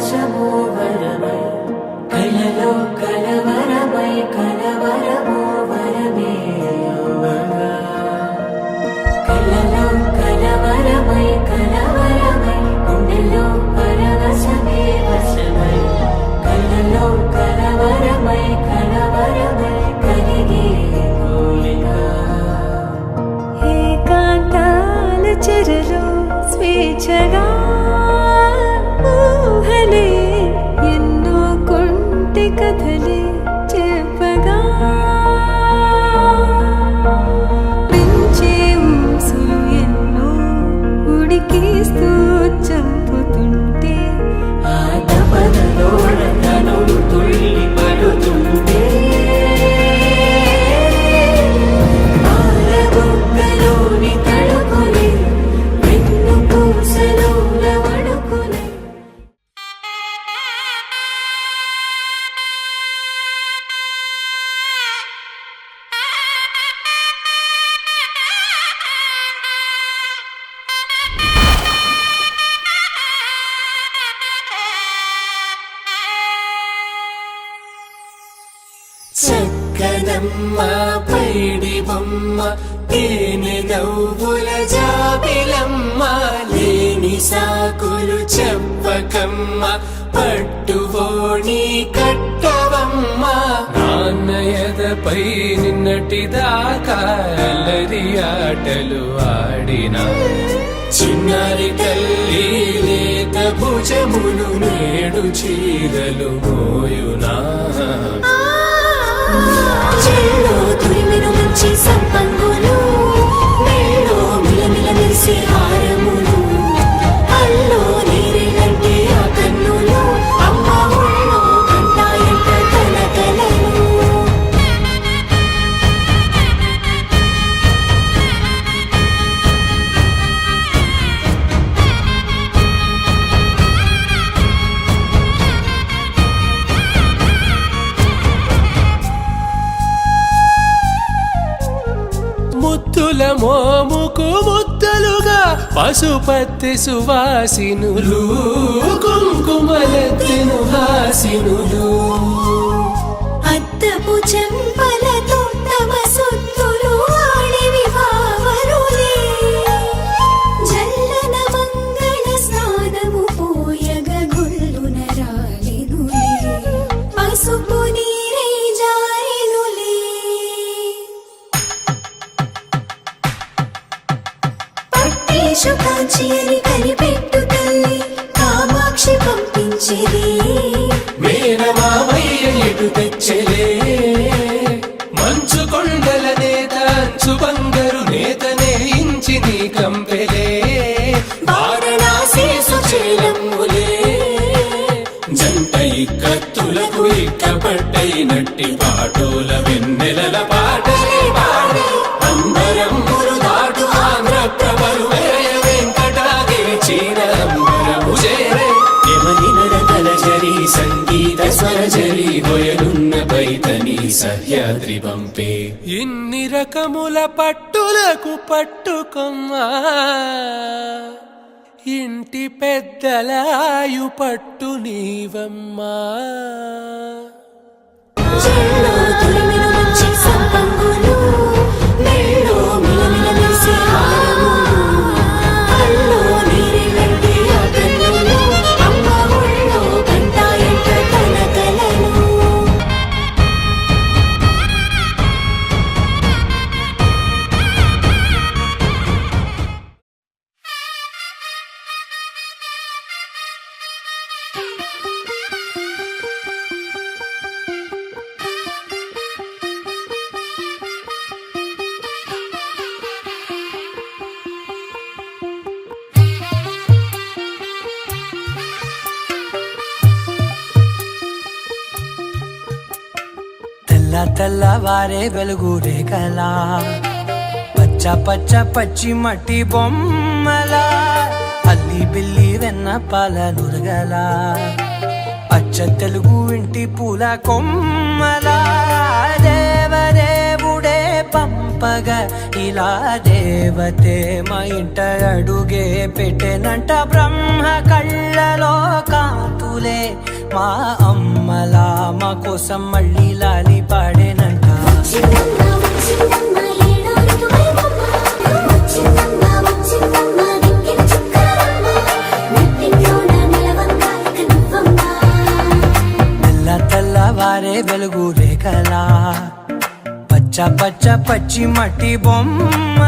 పరవశము వరమై కలలో కలవరమై కలవరము వరమే యువగా కలలో కలవరమై కలవరమై గుండెలో పరవశమే వశమై కలలో కలవరమై కలవరమై కలిగే కోలిక ఏకాంతాల చెరలో స్వేచ్ఛగా ఊహలే ఎన్నో కొంటి కథలే చెప్పగా పెంచే ఊసులు ఎన్నో ఉడికిస్తూ చంపుతుంటే ఆ తపనలోడతను తుళ్ళి పడుతుంటే పాలబుగ్గలోని తడుకులే వెన్ను పూసలోన వడుకులే చక్కనమ్మ పైడి బొమ్మ తేనె నవ్వుల జాబిలమ్మ లేని సాకులు చెప్పకమ్మ పట్టువోణి కట్టవమ్మ నాన్నయదపై నిన్నటిదాకా అల్లరి ఆటలు ఆడినా చిన్నారి తల్లి లేత భుజములు నేడు చీరలు మోయునా చెల్లో తురిమిన మంచి సంపంగులు మేలో మిలమిల మెరిసే హారములు అల్లో నీరేనంటే ఆ కన్నులు అమ్మ ఒళ్ళో కంటాయంట కలకలను ముద్దుల మోముకు ముద్దలుగా పశుపతి సువాసినులు కుంకుమలెత్తెను హాసినులు అద్దపు చెంపలతో తమ సొత్తులు ఆడివి భావరులే జల్లన మంగళ స్నానము పోయగ గొల్లున రాలినులే పసుపు నీరే జారినులే పట్టేశు కాంచి అని కనిపెట్టు తల్లి కామాక్షి పంపించేది మేనమామయ్య ఎటు తెచ్చలే మంచు కొండల నేత అంచు బంగారు నేతనే ఇంచి నీ కంపెలే వారణాసి సుచేలమ్ములే జంట ఇక్కత్తులకు ఇక్కపట్టైనట్టి పాటోల వెన్నెలల పాటలే పాడే అంబరమ్ములు దాటు ఆంధ్ర ప్రభలు వేయ వెంకటాగిరి చీరంబరము చేరే యమని నడకల జరి సంగీత స్వరజరి హొయలున్న పైతని సహ్యాద్రి పంపే ఇన్ని రకముల పట్టులకు పట్టుకొమ్మా ఇంటి పెద్దలాయు పట్టు నీవమ్మా చెల్లో తురిమిన మంచి సంపంగులు మేలో మిలమిల మెరిసే హారములు అల్లో నీరేనంటే ఆ కన్నులు అమ్మ ఒళ్ళో కంటాయంట కలకలను తెల్లవారే వెలుగు రేఖలా పచ్చ పచ్చ పచ్చి మట్టి బొమ్మలా అల్లి బిల్లి వెన్న పాల నురగలా అచ్చ తెలుగు ఇంటి పూల కొమ్మలా దేవదేవుడే పంప పంపగా ఇలా దేవతే మా ఇంట అడుగే పెట్టెనంట బ్రహ్మ కళ్ళలో కాతులే మా అమ్మలా మా కోసం మళ్ళీ లాలి పాడేనంట చిన్నమ్మ చిన్నమ్మ ఏడాదికి వైబమ్మ చిన్నమ్మ చిన్నమ్మ దిక్కిన చుక్కలమ్మ నెట్టింట్లోన నిలవంగా ఇక నువ్వమ్మ తెల్ల తెల్లవారే వెలుగు రేఖలా పచ్చ పచ్చ పచ్చి మట్టి బొమ్మ